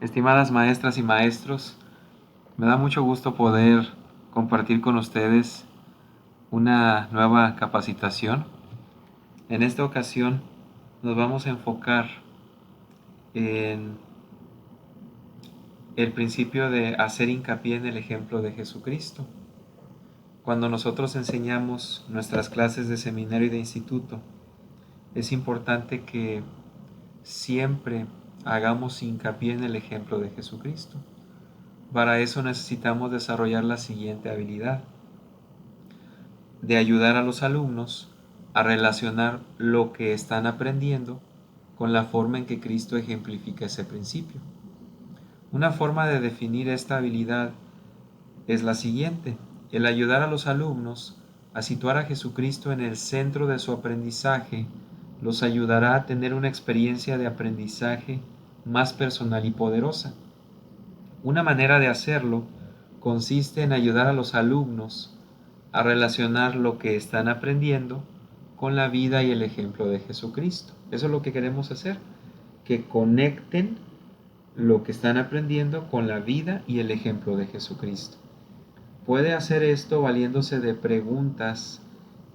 Estimadas maestras y maestros, me da mucho gusto poder compartir con ustedes una nueva capacitación. En esta ocasión nos vamos a enfocar en el principio de hacer hincapié en el ejemplo de Jesucristo. Cuando nosotros enseñamos nuestras clases de seminario y de instituto, es importante que siempre hagamos hincapié en el ejemplo de Jesucristo. Para eso necesitamos desarrollar la siguiente habilidad: de ayudar a los alumnos a relacionar lo que están aprendiendo con la forma en que Cristo ejemplifica ese principio. Una forma de definir esta habilidad es la siguiente: el ayudar a los alumnos a situar a Jesucristo en el centro de su aprendizaje los ayudará a tener una experiencia de aprendizaje más personal y poderosa. Una manera de hacerlo consiste en ayudar a los alumnos a relacionar lo que están aprendiendo con la vida y el ejemplo de Jesucristo. Eso es lo que queremos hacer, que conecten lo que están aprendiendo con la vida y el ejemplo de Jesucristo. Puede hacer esto valiéndose de preguntas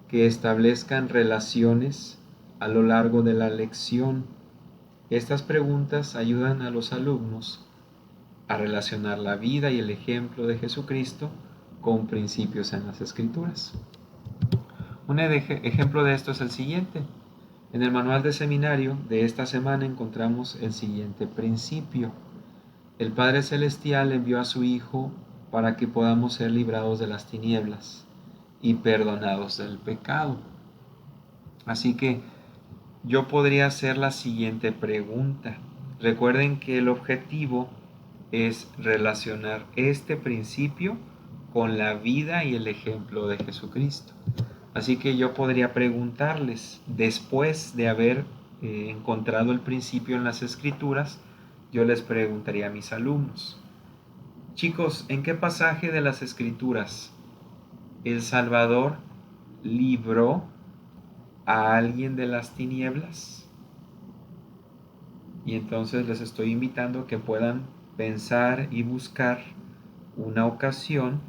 que establezcan relaciones a lo largo de la lección. Estas preguntas ayudan a los alumnos a relacionar la vida y el ejemplo de Jesucristo con principios en las Escrituras. Un ejemplo de esto es el siguiente. En el manual de seminario de esta semana encontramos el siguiente principio: el Padre Celestial envió a su Hijo para que podamos ser librados de las tinieblas y perdonados del pecado. Así que yo podría hacer la siguiente pregunta. Recuerden que el objetivo es relacionar este principio con la vida y el ejemplo de Jesucristo. Así que yo podría preguntarles, después de haber encontrado el principio en las Escrituras, yo les preguntaría a mis alumnos: chicos, ¿en qué pasaje de las Escrituras el Salvador libró a alguien de las tinieblas? Y entonces les estoy invitando a que puedan pensar y buscar una ocasión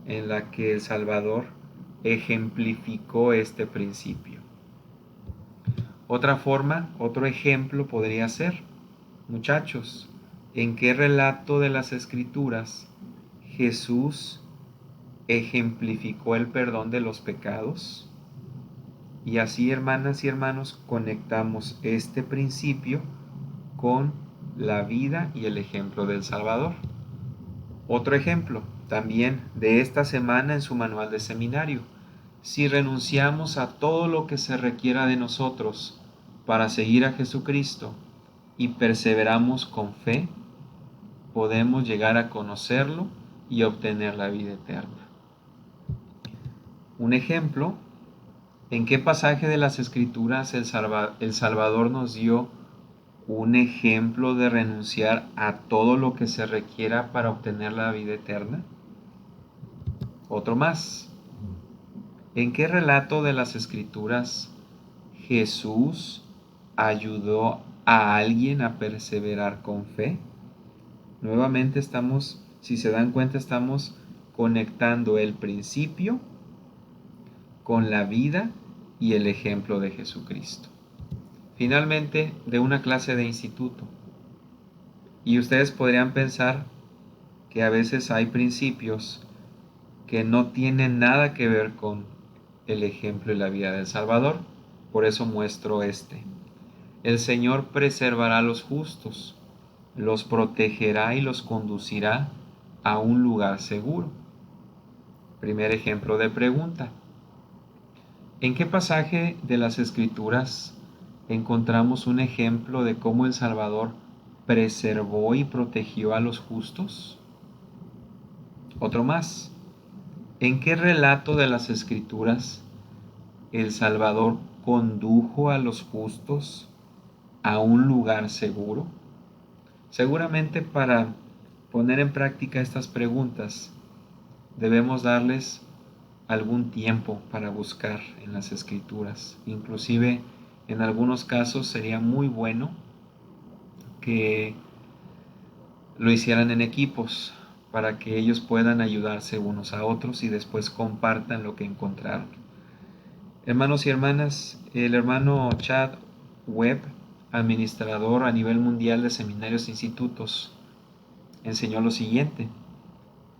en la que el Salvador ejemplificó este principio. Otra forma, otro ejemplo podría ser: muchachos, ¿en qué relato de las Escrituras Jesús ejemplificó el perdón de los pecados? Y así, hermanas y hermanos, conectamos este principio con la vida y el ejemplo del Salvador. Otro ejemplo, también de esta semana en su manual de seminario: si renunciamos a todo lo que se requiera de nosotros para seguir a Jesucristo y perseveramos con fe, podemos llegar a conocerlo y obtener la vida eterna. Un ejemplo: ¿en qué pasaje de las Escrituras el Salvador nos dio un ejemplo de renunciar a todo lo que se requiera para obtener la vida eterna? Otro más: ¿en qué relato de las Escrituras Jesús ayudó a alguien a perseverar con fe? Nuevamente estamos, si se dan cuenta, estamos conectando el principio con la vida y el ejemplo de Jesucristo. Finalmente, de una clase de instituto. Y ustedes podrían pensar que a veces hay principios que no tienen nada que ver con el ejemplo y la vida del Salvador. Por eso muestro este. El Señor preservará a los justos, los protegerá y los conducirá a un lugar seguro. Primer ejemplo de pregunta: ¿en qué pasaje de las Escrituras encontramos un ejemplo de cómo el Salvador preservó y protegió a los justos? Otro más: ¿en qué relato de las Escrituras el Salvador condujo a los justos a un lugar seguro? Seguramente para poner en práctica estas preguntas debemos darles algún tiempo para buscar en las Escrituras. Inclusive en algunos casos sería muy bueno que lo hicieran en equipos para que ellos puedan ayudarse unos a otros y después compartan lo que encontraron. Hermanos y hermanas, el hermano Chad Webb, administrador a nivel mundial de seminarios e institutos, enseñó lo siguiente: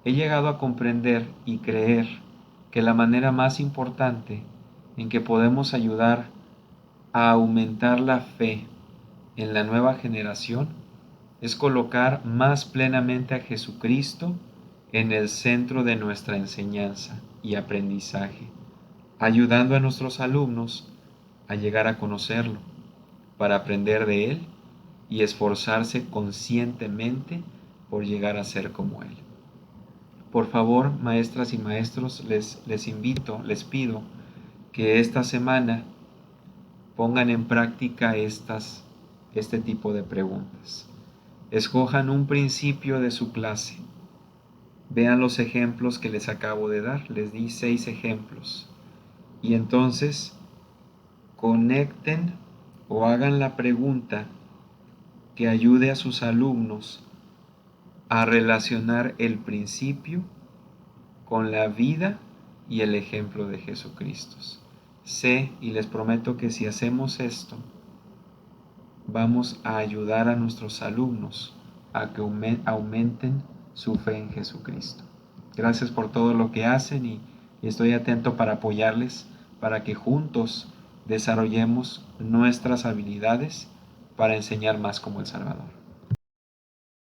he llegado a comprender y creer que la manera más importante en que podemos ayudar a aumentar la fe en la nueva generación es colocar más plenamente a Jesucristo en el centro de nuestra enseñanza y aprendizaje, ayudando a nuestros alumnos a llegar a conocerlo, para aprender de Él y esforzarse conscientemente por llegar a ser como Él. Por favor, maestras y maestros, les pido que esta semana pongan en práctica este tipo de preguntas. Escojan un principio de su clase. Vean los ejemplos que les acabo de dar. Les di 6 ejemplos. Y entonces conecten o hagan la pregunta que ayude a sus alumnos a relacionar el principio con la vida y el ejemplo de Jesucristo. Sé y les prometo que si hacemos esto, vamos a ayudar a nuestros alumnos a que aumenten su fe en Jesucristo. Gracias por todo lo que hacen y estoy atento para apoyarles para que juntos desarrollemos nuestras habilidades para enseñar más como el Salvador.